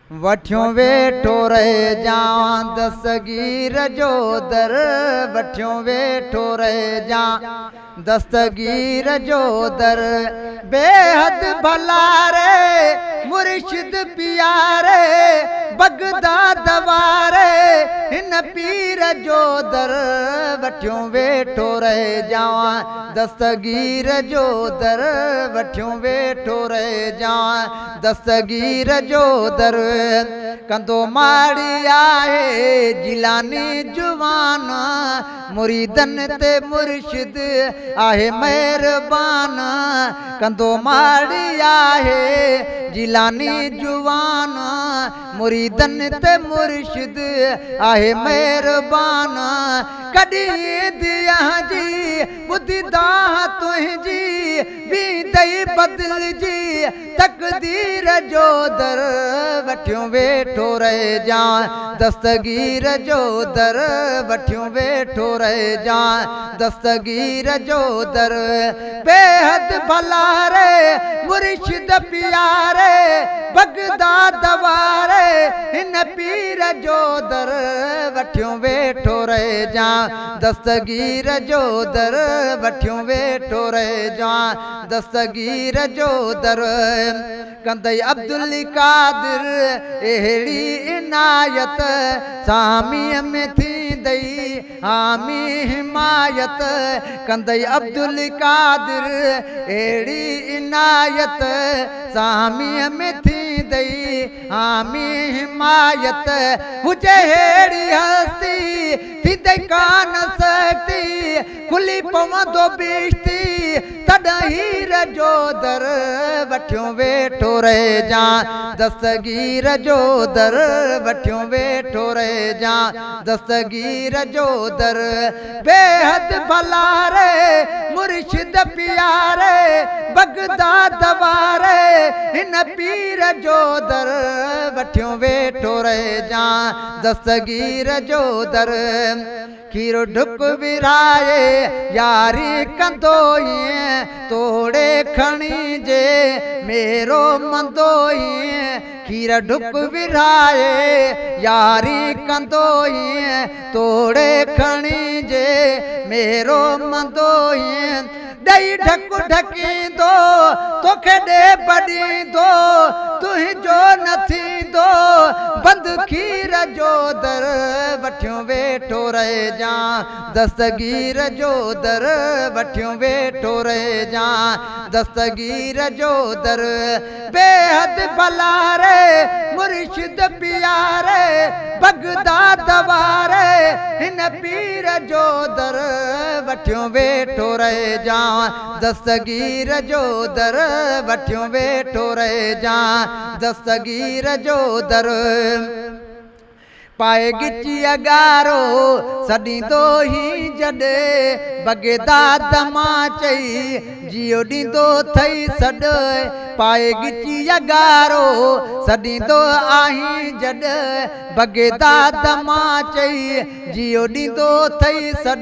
वठियों वेठो रहे जां दस्तगीर जो दर वठियों वेठो रहे जां दस्तगीर जो दर बेहद भला रे मुर्शिद प्यारे बगदाद वारे हिन पीर जो दर वठियों वेठो रहे जां दस्तगीर जो दर वठियों वेठो रहे जां दस्तगीर जो दर कंदो माड़ी आहे जिलानी जुवान मुरीदन ते मुर्शिद आहे मेहरबान कंदो माड़ी आहे जिलानी जुवान मुरीदन ते मुर्शिद आहे मेहरबान कदी दिया जी बुद्धि दाह तुझी भी दई बदल जी तकदीर जो दर वठियों वेठो रहे जां दस्तगीर जो दर वठियों वेठो रहे जां दस्तगीर जो दर बेहद भला रे मुर्शिद प्यारे बगदाद वारे हिन पीर जो दर वठियों वेठो रहे जां दस्तगीर जो दर वठियों वेठो रहे जां दस्तगीर जो दर कंदई अब्दुल कादिर अहिड़ी इनायत सामीअ में थींदई हामी हिमायत कंदई अब्दुल कादिर अहिड़ी इनायत सामीअ में थींदई हामी हिमायत हुजे अहिड़ी हस्ती थींदई कान सकती खुली पवंदो बिश्ती तॾहिं जो दर वठियों वेठो रहे जां दस्तगीर जो दर वठियों वेठो रहे जां दस्तगीर जो दर बेहद भला रे मुर्शिद प्यारे बगदाद वारे हिन पीर जो दर वठियों वेठो रहे जां दस्तगीर जो दर खीरो ढुक विराए यारी कंदो तोड़े खणी जे मेरो मंदो खीर ढुक विराए यारी कंदो तोड़े खणी जे मेरो मंदो दई ढक ढकींदो तोखे ॾे बॾींदो तुंहिंजो न थींदो बंद खीर जो दर वठियों वेठो रहे जां दस्तगीर जो दर वठियों वेठो रहे जां दस्तगीर जो दर बेहद भला रे मुर्शिद प्यारे बगदाद वारे हिन पीर जो दर वठियों वेठो रहे जां दस्तगीर जो दर वठियों वेठो रहे जां दस्तगीर जो दर पाए गिची अगारो सॾींदो ही जॾे बगदाद मां चई जियो ॾींदो थई सॾ पाए गिची अगारो सॾींदो आहीं जॾ बगदाद मां चई जियो ॾींदो थई सॾ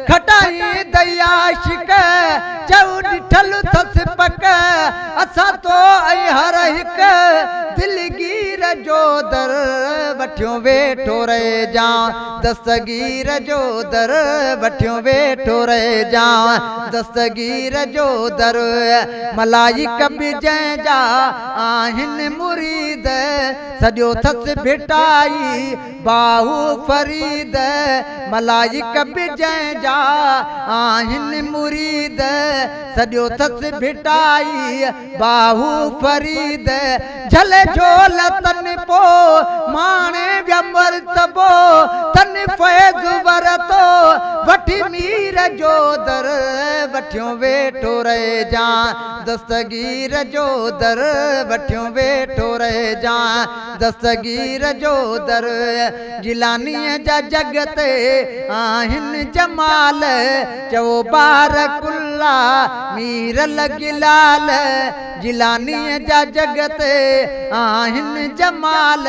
खटाई दया शिक चऊ ॾिठल थसि पक असां तो ऐं हर हिकु दिलगीर जो दर वठियों वेठो रहे जां दस्तगीर जो दर वठियों वेठो रहे जां दस्तगीर जो दर मलाइक बि जंहिंजा आहिनि मुरीद सॼो थसि भिटाई बाहू फरीद मलाइक बि जंहिंजा आहिनि मुरीद सॼो थसि भिटाई बाहू फरीद झले झोल तन पो माणे व्यमर तबो तन फैज़ वरतो वठी मीर जो दर वठियों वेठो रहे जां दस्तगीर जो दर वठियों वेठो रहे जां दस्तगीर जो दर जिलानीअ जा जगते आहिनि जमाल चओ बारकुल्ला मीर लॻिलाल जिलानी जा जगत आहिन जमाल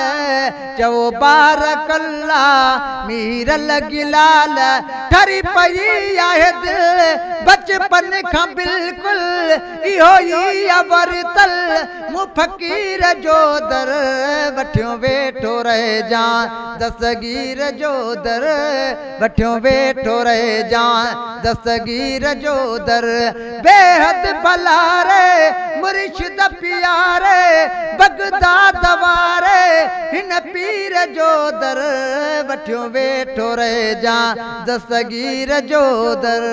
चो बारक अल्लाह मीर लगिलाल ठरी पई आहे दिल बचपन खां बिल्कुल इहो ई अवरतल मु फकीर जो दर वठियो वेठो रहे जा दस्तगीर जो दर वठियो वेठो रहे जा दस्तगीर जो दर बेहद भला रे मुर्शिद प्यारे बगदाद वारे हिन पीर जो दर वठियो वेठो रहे जा दस्तगीर जो दर।